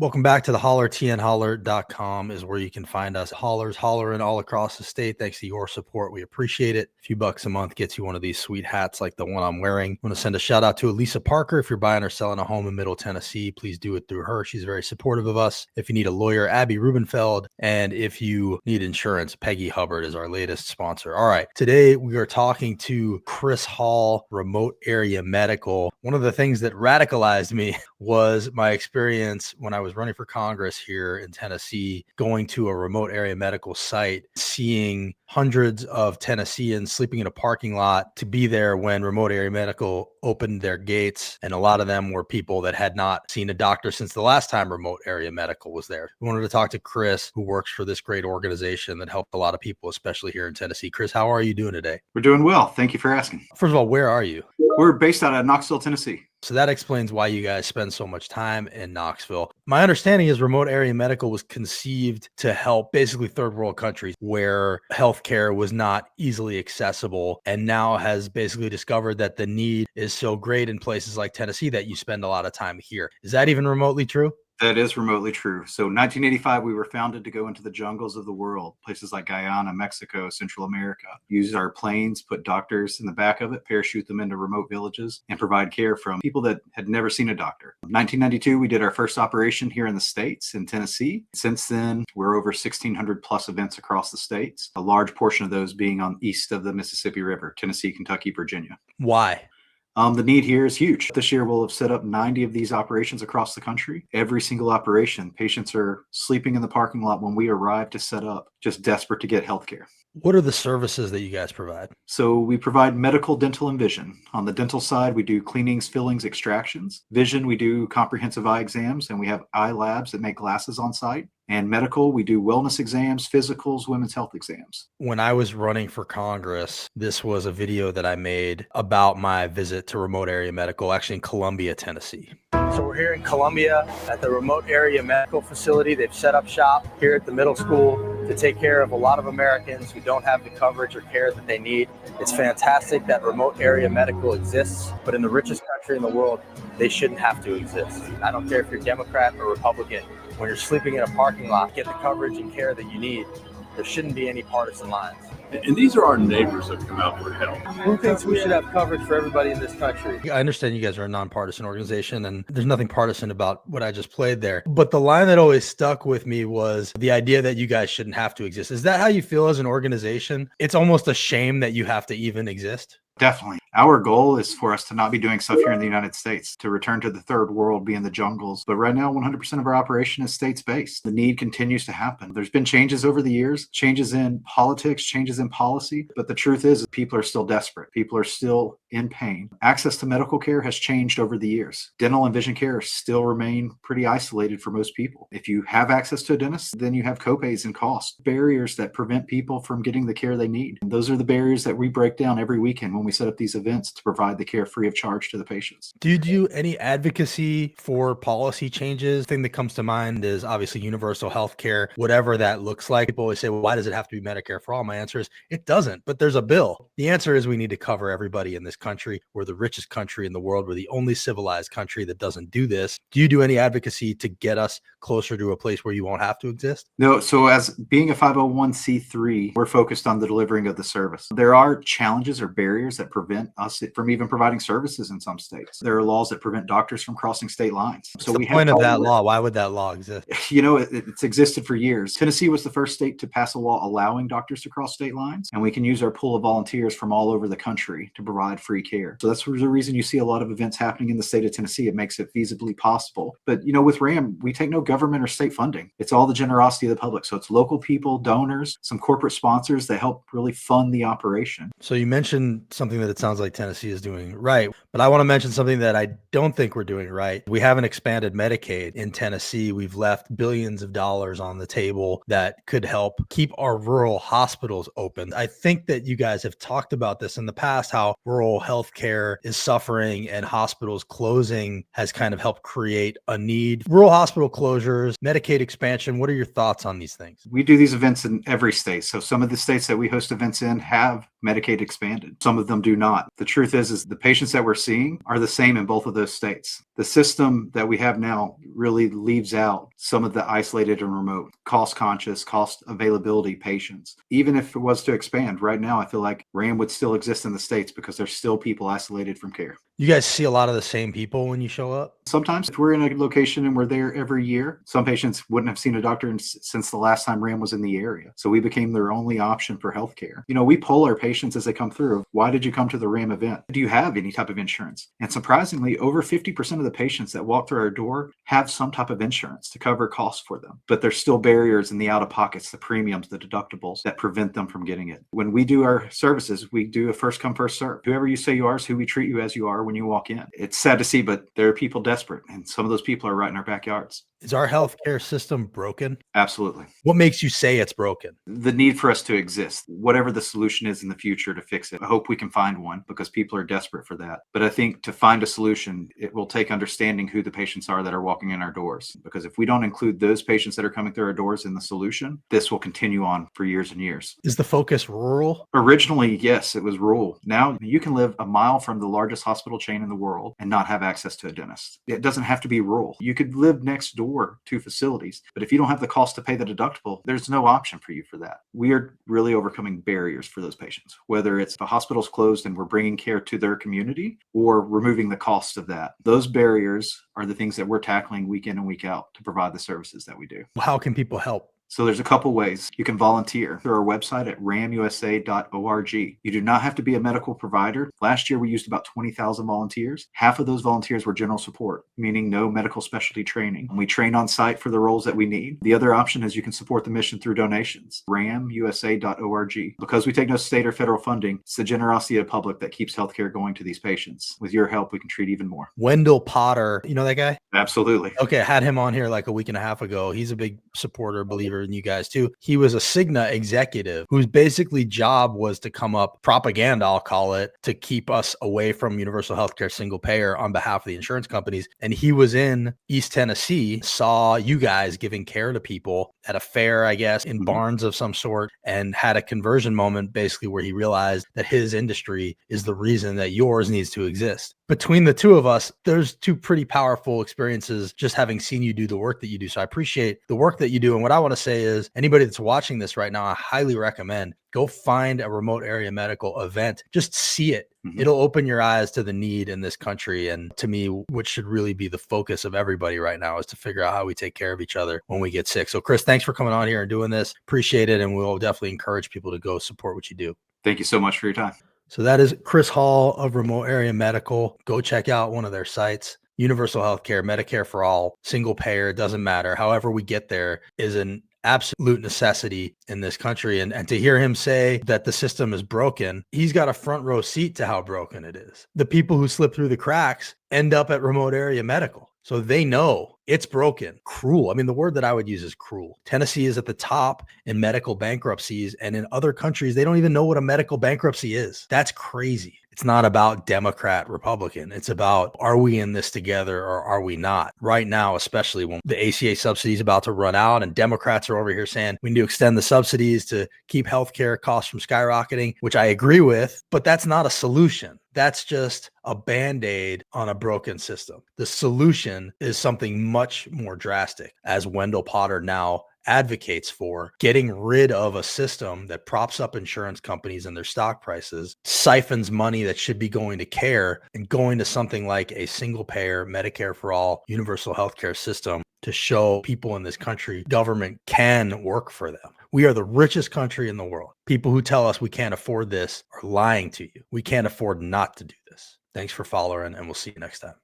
Welcome back to the Holler. tnholler.com is where you can find us. Hollers hollering all across the state. Thanks to your support. We appreciate it. A few bucks a month gets you one of these sweet hats like the one I'm wearing. I want to send a shout out to Elisa Parker. If you're buying or selling a home in Middle Tennessee, please do it through her. She's very supportive of us. If you need a lawyer, Abby Rubenfeld. And if you need insurance, Peggy Hubbard is our latest sponsor. All right. Today we are talking to Chris Hall, Remote Area Medical. One of the things that radicalized me was my experience when I was running for Congress here in Tennessee, going to a remote area medical site, seeing hundreds of Tennesseans sleeping in a parking lot to be there when remote area medical opened their gates. And a lot of them were people that had not seen a doctor since the last time remote area medical was there. We wanted to talk to Chris, who works for this great organization that helped a lot of people, especially here in Tennessee. Chris, how are you doing today? We're doing well. Thank you for asking. First of all, where are you? We're based out of Knoxville, Tennessee. So that explains why you guys spend so much time in Knoxville. My understanding is remote area medical was conceived to help basically third world countries where healthcare was not easily accessible, and now has basically discovered that the need is so great in places like Tennessee that you spend a lot of time here. Is that even remotely true? That is remotely true. So 1985, we were founded to go into the jungles of the world, places like Guyana, Mexico, Central America, use our planes, put doctors in the back of it, parachute them into remote villages, and provide care from people that had never seen a doctor. In 1992, we did our first operation here in the States, in Tennessee. Since then, we're over 1,600 plus events across the states, a large portion of those being on east of the Mississippi River, Tennessee, Kentucky, Virginia. Why? The need here is huge. This year, we'll have set up 90 of these operations across the country. Every single operation, patients are sleeping in the parking lot when we arrive to set up, just desperate to get healthcare. What are the services that you guys provide? So we provide medical, dental, and vision. On the dental side, we do cleanings, fillings, extractions. Vision, we do comprehensive eye exams, and we have eye labs that make glasses on site. And medical, we do wellness exams, physicals, women's health exams. When I was running for Congress, this was a video that I made about my visit to remote area medical, actually in Columbia, Tennessee. So we're here in Columbia at the remote area medical facility. They've set up shop here at the middle school to take care of a lot of Americans who don't have the coverage or care that they need. It's fantastic that remote area medical exists, but in the richest country in the world, they shouldn't have to exist. I don't care if you're Democrat or Republican. When you're sleeping in a parking lot, get the coverage and care that you need. There shouldn't be any partisan lines. And these are our neighbors that come out for help. Who thinks we should have coverage for everybody in this country? I understand you guys are a nonpartisan organization, and there's nothing partisan about what I just played there. But the line that always stuck with me was the idea that you guys shouldn't have to exist. Is that how you feel as an organization? It's almost a shame that you have to even exist. Definitely. Our goal is for us to not be doing stuff here in the United States, to return to the third world, be in the jungles. But right now, 100% of our operation is states-based. The need continues to happen. There's been changes over the years, changes in politics, changes in policy. But the truth is, people are still desperate. People are still in pain. Access to medical care has changed over the years. Dental and vision care still remain pretty isolated for most people. If you have access to a dentist, then you have copays and costs, barriers that prevent people from getting the care they need. And those are the barriers that we break down every weekend when we set up these events to provide the care free of charge to the patients. Do you do any advocacy for policy changes? The thing that comes to mind is obviously universal health care, whatever that looks like. People always say, well, why does it have to be Medicare for all? My answer is it doesn't, but there's a bill. The answer is we need to cover everybody in this country. We're the richest country in the world. We're the only civilized country that doesn't do this. Do you do any advocacy to get us closer to a place where you won't have to exist? No. So as being a 501c3, we're focused on the delivering of the service. There are challenges or barriers that prevent us from even providing services in some states. There are laws that prevent doctors from crossing state lines. So the point of that law, why would that law exist? You know, it's existed for years. Tennessee was the first state to pass a law allowing doctors to cross state lines, and we can use our pool of volunteers from all over the country to provide free care. So that's the reason you see a lot of events happening in the state of Tennessee. It makes it feasibly possible. But, you know, with RAM, we take no government or state funding. It's all the generosity of the public. So it's local people, donors, some corporate sponsors that help really fund the operation. So you mentioned something that it sounds like Tennessee is doing right, but I want to mention something that I don't think we're doing right. We haven't expanded Medicaid in Tennessee. We've left billions of dollars on the table that could help keep our rural hospitals open. I think that you guys have talked about this in the past, how rural healthcare is suffering and hospitals closing has kind of helped create a need. Rural hospital closures, Medicaid expansion. What are your thoughts on these things? We do these events in every state. So some of the states that we host events in have Medicaid expanded. Some of them do not. The truth is the patients that we're seeing are the same in both of those states. The system that we have now really leaves out some of the isolated and remote, cost conscious, cost availability patients. Even if it was to expand right now, I feel like RAM would still exist in the States because there's still people isolated from care. You guys see a lot of the same people when you show up? Sometimes if we're in a location and we're there every year, some patients wouldn't have seen a doctor since the last time RAM was in the area. So we became their only option for healthcare. We poll our patients as they come through. Why did you come to the RAM event? Do you have any type of insurance? And surprisingly, over 50% of the patients that walk through our door have some type of insurance to cover costs for them. But there's still barriers in the out-of-pockets, the premiums, the deductibles that prevent them from getting it. When we do our services, we do a first come, first serve. Whoever you say you are is who we treat you as you are when you walk in. It's sad to see, but there are people desperate, and some of those people are right in our backyards. Is our healthcare system broken? Absolutely. What makes you say it's broken? The need for us to exist, whatever the solution is in the future to fix it. I hope we can find one because people are desperate for that. But I think to find a solution, it will take understanding who the patients are that are walking in our doors. Because if we don't include those patients that are coming through our doors in the solution, this will continue on for years and years. Is the focus rural? Originally, yes, it was rural. Now you can live a mile from the largest hospital chain in the world and not have access to a dentist. It doesn't have to be rural. You could live next door to facilities, but if you don't have the cost to pay the deductible, there's no option for you for that. We are really overcoming barriers for those patients, whether it's the hospital's closed and we're bringing care to their community or removing the cost of that. Those barriers are the things that we're tackling week in and week out to provide the services that we do. How can people help? So there's a couple ways. You can volunteer through our website at ramusa.org. You do not have to be a medical provider. Last year, we used about 20,000 volunteers. Half of those volunteers were general support, meaning no medical specialty training. We train on site for the roles that we need. The other option is you can support the mission through donations, ramusa.org. Because we take no state or federal funding, it's the generosity of the public that keeps healthcare going to these patients. With your help, we can treat even more. Wendell Potter, you know that guy? Absolutely. Okay, I had him on here like a week and a half ago. He's a big supporter, believer in you guys too. He was a Cigna executive whose basically job was to come up propaganda, I'll call it, to keep us away from universal healthcare single payer on behalf of the insurance companies. And he was in East Tennessee, saw you guys giving care to people at a fair, I guess, in barns of some sort, and had a conversion moment basically where he realized that his industry is the reason that yours needs to exist. Between the two of us, there's two pretty powerful experiences just having seen you do the work that you do. So I appreciate the work that you do. And what I want to say is anybody that's watching this right now, I highly recommend go find a remote area medical event. Just see it. It'll open your eyes to the need in this country. And to me, what should really be the focus of everybody right now is to figure out how we take care of each other when we get sick. So Chris, thanks for coming on here and doing this. Appreciate it. And we'll definitely encourage people to go support what you do. Thank you so much for your time. So that is Chris Hall of Remote Area Medical. Go check out one of their sites. Universal healthcare, Medicare for all, single payer, doesn't matter. However we get there is an absolute necessity in this country. And to hear him say that the system is broken, he's got a front row seat to how broken it is. The people who slip through the cracks end up at remote area medical. So they know it's broken. Cruel. I mean, the word that I would use is cruel. Tennessee is at the top in medical bankruptcies. And in other countries, they don't even know what a medical bankruptcy is. That's crazy. It's not about Democrat, Republican. It's about, are we in this together or are we not? Right now, especially when the ACA subsidy is about to run out and Democrats are over here saying we need to extend the subsidies to keep healthcare costs from skyrocketing, which I agree with, but that's not a solution. That's just a Band-Aid on a broken system. The solution is something much more drastic, as Wendell Potter now advocates for, getting rid of a system that props up insurance companies and their stock prices, siphons money that should be going to care and going to something like a single payer, Medicare for all, universal healthcare system to show people in this country government can work for them. We are the richest country in the world. People who tell us we can't afford this are lying to you. We can't afford not to do this. Thanks for following, and we'll see you next time.